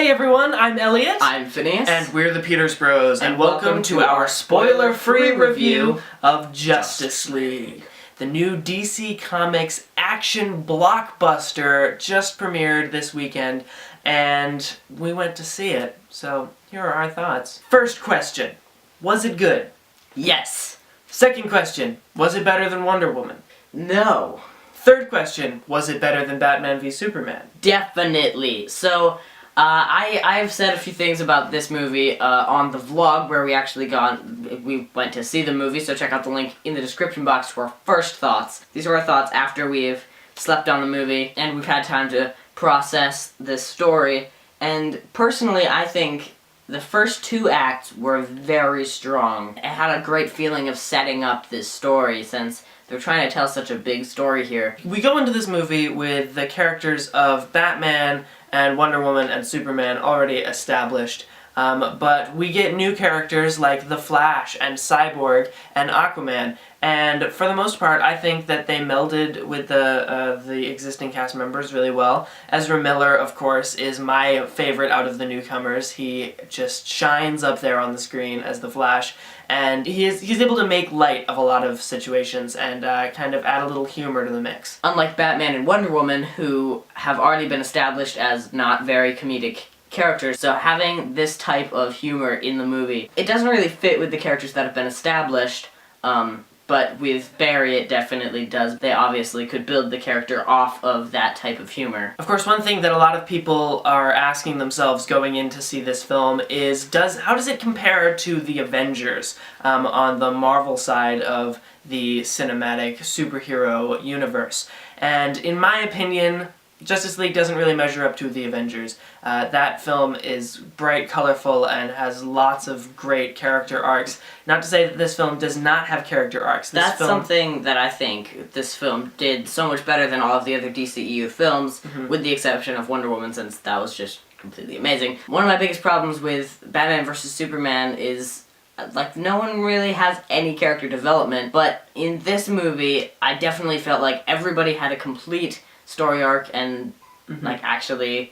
Hey everyone, I'm Elliot. I'm Phineas. And we're the Peters Bros. And welcome to our spoiler-free review of Justice League. The new DC Comics action blockbuster just premiered this weekend, and we went to see it. So here are our thoughts. First question, was it good? Yes. Second question, was it better than Wonder Woman? No. Third question, was it better than Batman v Superman? Definitely. So, I've said a few things about this movie on the vlog where we went to see the movie, so check out the link in the description box for our first thoughts. These are our thoughts after we've slept on the movie and we've had time to process this story. And personally, I think the first two acts were very strong. It had a great feeling of setting up this story since they're trying to tell such a big story here. We go into this movie with the characters of Batman and Wonder Woman and Superman already established, but we get new characters like The Flash and Cyborg and Aquaman, and for the most part I think that they melded with the existing cast members really well. Ezra Miller, of course, is my favorite out of the newcomers. He just shines up there on the screen as The Flash, and he's able to make light of a lot of situations and kind of add a little humor to the mix. Unlike Batman and Wonder Woman, who have already been established as not very comedic characters, so having this type of humor in the movie, it doesn't really fit with the characters that have been established, but with Barry it definitely does. They obviously could build the character off of that type of humor. Of course, one thing that a lot of people are asking themselves going in to see this film is, how does it compare to the Avengers on the Marvel side of the cinematic superhero universe? And in my opinion, Justice League doesn't really measure up to the Avengers. That film is bright, colorful, and has lots of great character arcs. Not to say that this film does not have character arcs. That's something that I think this film did so much better than all of the other DCEU films, with the exception of Wonder Woman, since that was just completely amazing. One of my biggest problems with Batman vs. Superman is, like, no one really has any character development, but in this movie, I definitely felt like everybody had a complete story arc and they actually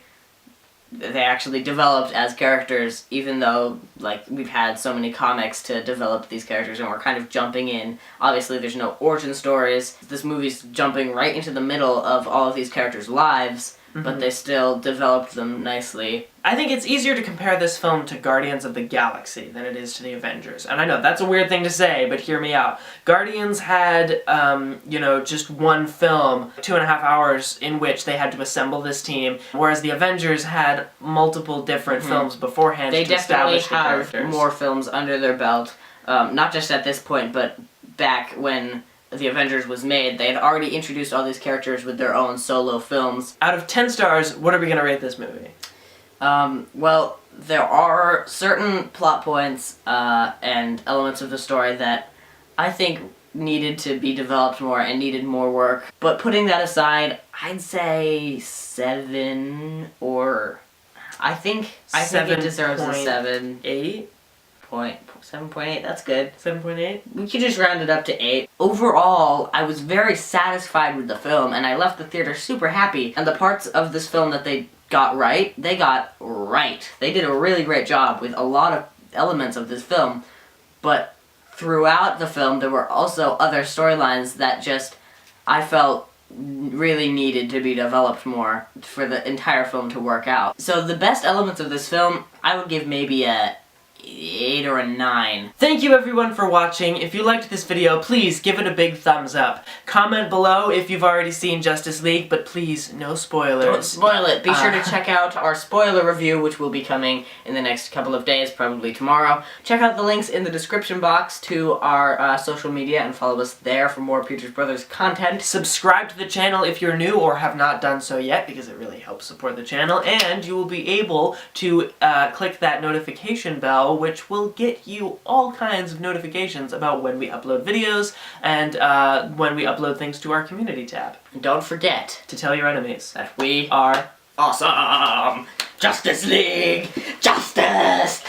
developed as characters, even though we've had so many comics to develop these characters and we're kind of jumping in. Obviously there's no origin stories. This movie's jumping right into the middle of all of these characters' lives, but they still developed them nicely. I think it's easier to compare this film to Guardians of the Galaxy than it is to the Avengers. And I know, that's a weird thing to say, but hear me out. Guardians had, just one film, 2.5 hours, in which they had to assemble this team, whereas the Avengers had multiple different films beforehand to establish the characters. They definitely have more films under their belt, not just at this point, but back when the Avengers was made. They had already introduced all these characters with their own solo films. Out of 10 stars, what are we going to rate this movie? Well, there are certain plot points and elements of the story that I think needed to be developed more and needed more work. But putting that aside, I'd say 7, or I think it deserves a 7. 8? 7.8, that's good. 7.8? We could just round it up to 8. Overall, I was very satisfied with the film, and I left the theater super happy. And the parts of this film that they got right, they got right. They did a really great job with a lot of elements of this film, but throughout the film there were also other storylines that I felt really needed to be developed more for the entire film to work out. So the best elements of this film, I would give maybe a 8 or a 9. Thank you everyone for watching. If you liked this video, please give it a big thumbs up. Comment below if you've already seen Justice League, but please, no spoilers. Don't spoil it. Be sure to check out our spoiler review, which will be coming in the next couple of days, probably tomorrow. Check out the links in the description box to our social media and follow us there for more Peters Brothers content. Subscribe to the channel if you're new or have not done so yet, because it really helps support the channel, and you will be able to click that notification bell, which will get you all kinds of notifications about when we upload videos and when we upload things to our community tab. And don't forget to tell your enemies that we are awesome! Justice League! Justice!